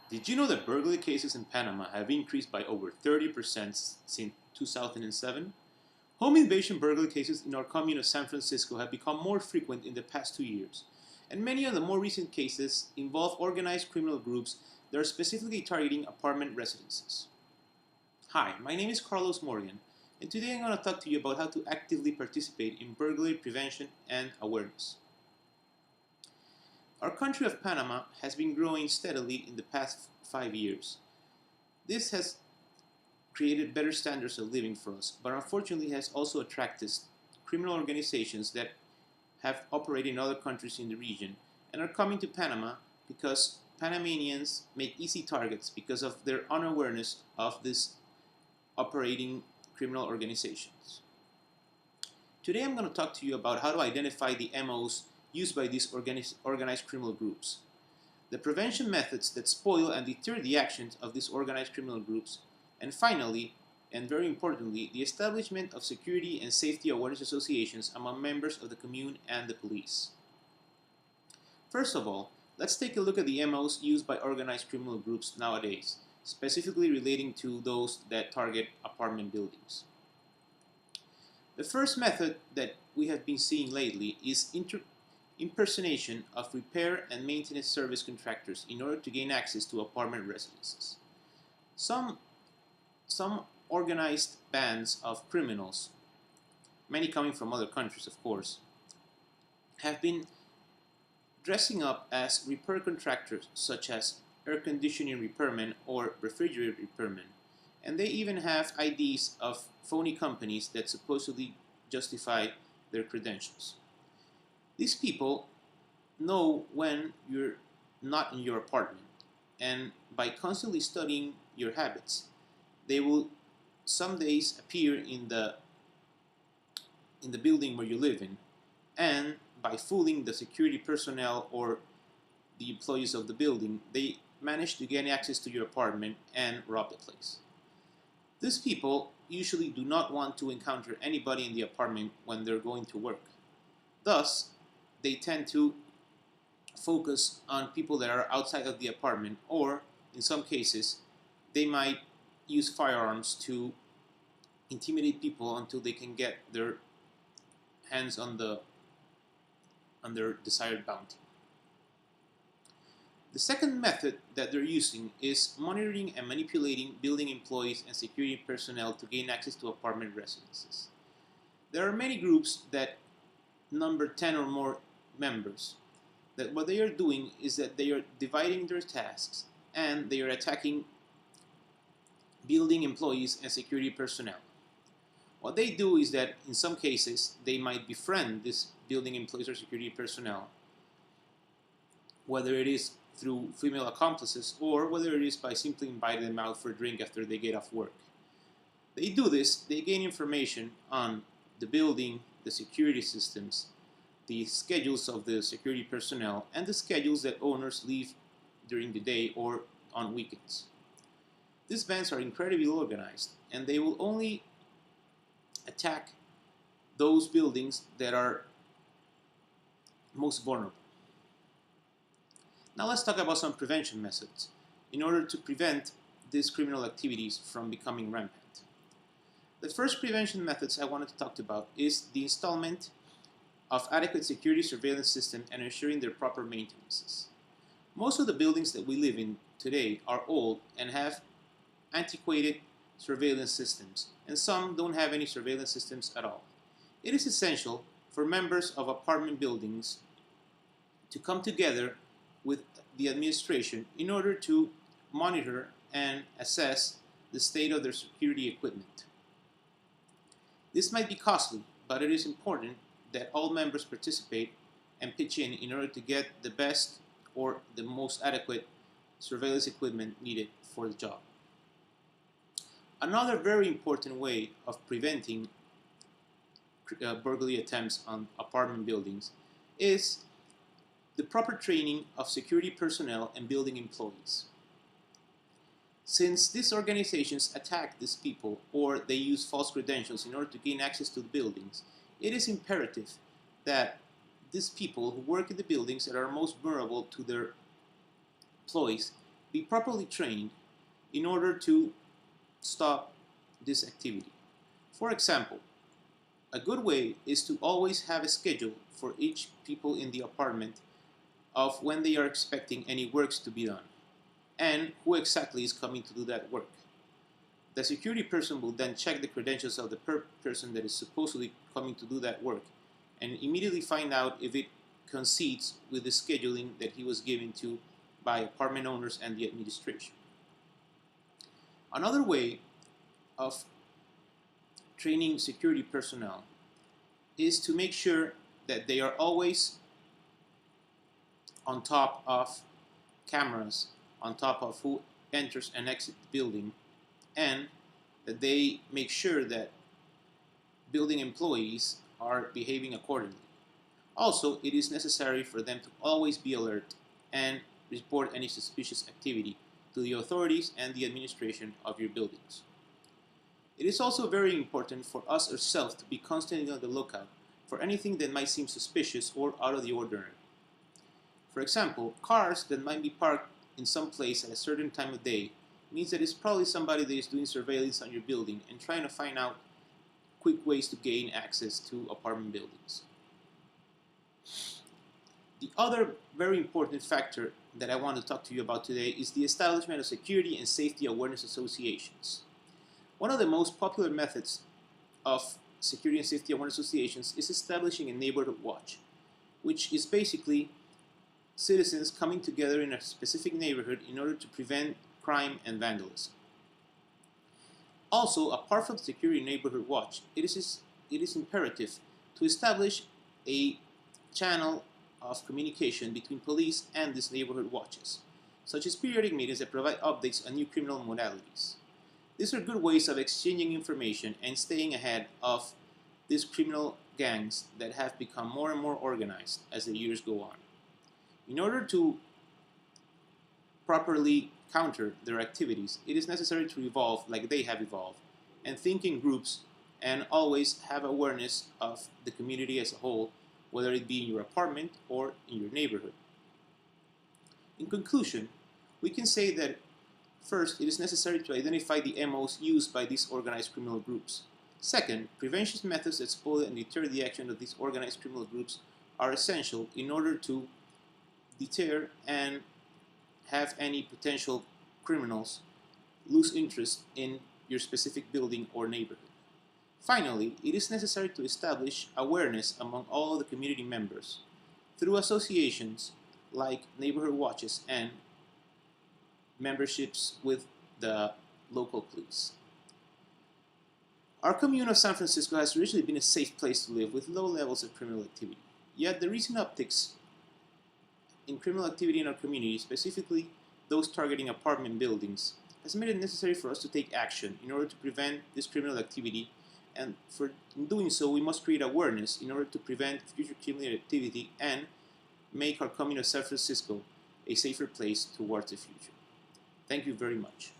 Did you know that burglary cases in Panama have increased by over 30% since 2007? Home invasion burglary cases in our commune of San Francisco have become more frequent in the past 2 years, and many of the more recent cases involve organized criminal groups that are specifically targeting apartment residences. Hi, my name is Carlos Morgan, and today I'm going to talk to you about how to actively participate in burglary prevention and awareness. Our country of Panama has been growing steadily in the past 5 years. This has created better standards of living for us, but unfortunately has also attracted criminal organizations that have operated in other countries in the region and are coming to Panama because Panamanians make easy targets because of their unawareness of these operating criminal organizations. Today I'm going to talk to you about how to identify the MOs used by these organized criminal groups, the prevention methods that spoil and deter the actions of these organized criminal groups, and finally, and very importantly, the establishment of security and safety awareness associations among members of the commune and the police. First of all, let's take a look at the MOs used by organized criminal groups nowadays, specifically relating to those that target apartment buildings. The first method that we have been seeing lately is impersonation of repair and maintenance service contractors in order to gain access to apartment residences. Some organized bands of criminals, many coming from other countries of course, have been dressing up as repair contractors such as air conditioning repairmen or refrigerator repairmen, and they even have IDs of phony companies that supposedly justify their credentials. These people know when you're not in your apartment, and by constantly studying your habits, they will some days appear in the building where you live in, and by fooling the security personnel or the employees of the building, they manage to gain access to your apartment and rob the place. These people usually do not want to encounter anybody in the apartment when they're going to work. Thus, they tend to focus on people that are outside of the apartment, or in some cases, they might use firearms to intimidate people until they can get their hands on their desired bounty. The second method that they're using is monitoring and manipulating building employees and security personnel to gain access to apartment residences. There are many groups that number 10 or more members that what they are doing is that they are dividing their tasks and they are attacking building employees and security personnel. What they do is that in some cases they might befriend this building employees or security personnel, whether it is through female accomplices or whether it is by simply inviting them out for a drink after they get off work. They do this, they gain information on the building, the security systems, the schedules of the security personnel, and the schedules that owners leave during the day or on weekends. These bands are incredibly organized, and they will only attack those buildings that are most vulnerable. Now let's talk about some prevention methods in order to prevent these criminal activities from becoming rampant. The first prevention methods I wanted to talk about is the installment of adequate security surveillance systems and ensuring their proper maintenance. Most of the buildings that we live in today are old and have antiquated surveillance systems, and some don't have any surveillance systems at all. It is essential for members of apartment buildings to come together with the administration in order to monitor and assess the state of their security equipment. This might be costly, but it is important that all members participate and pitch in order to get the best or the most adequate surveillance equipment needed for the job. Another very important way of preventing burglary attempts on apartment buildings is the proper training of security personnel and building employees. Since these organizations attack these people or they use false credentials in order to gain access to the buildings, it is imperative that these people who work in the buildings that are most vulnerable to their employees be properly trained in order to stop this activity. For example, a good way is to always have a schedule for each people in the apartment of when they are expecting any works to be done and who exactly is coming to do that work. The security person will then check the credentials of the person that is supposedly coming to do that work and immediately find out if it coincides with the scheduling that he was given to by apartment owners and the administration. Another way of training security personnel is to make sure that they are always on top of cameras, on top of who enters and exits the building, and that they make sure that building employees are behaving accordingly. Also, it is necessary for them to always be alert and report any suspicious activity to the authorities and the administration of your buildings. It is also very important for us ourselves to be constantly on the lookout for anything that might seem suspicious or out of the ordinary. For example, cars that might be parked in some place at a certain time of day means that it's probably somebody that is doing surveillance on your building and trying to find out quick ways to gain access to apartment buildings. The other very important factor that I want to talk to you about today is the establishment of security and safety awareness associations. One of the most popular methods of security and safety awareness associations is establishing a neighborhood watch, which is basically citizens coming together in a specific neighborhood in order to prevent crime and vandalism. Also, apart from security neighborhood watch, it is imperative to establish a channel of communication between police and these neighborhood watches, such as periodic meetings that provide updates on new criminal modalities. These are good ways of exchanging information and staying ahead of these criminal gangs that have become more and more organized as the years go on. In order to properly counter their activities, it is necessary to evolve like they have evolved and think in groups and always have awareness of the community as a whole, whether it be in your apartment or in your neighborhood. In conclusion, we can say that first, it is necessary to identify the MOs used by these organized criminal groups. Second, prevention methods that spoil and deter the action of these organized criminal groups are essential in order to deter and have any potential criminals lose interest in your specific building or neighborhood. Finally, it is necessary to establish awareness among all the community members through associations like neighborhood watches and memberships with the local police. Our commune of San Francisco has originally been a safe place to live with low levels of criminal activity. Yet the recent upticks in criminal activity in our community, specifically those targeting apartment buildings, has made it necessary for us to take action in order to prevent this criminal activity, and in doing so we must create awareness in order to prevent future criminal activity and make our commune of San Francisco a safer place towards the future. Thank you very much.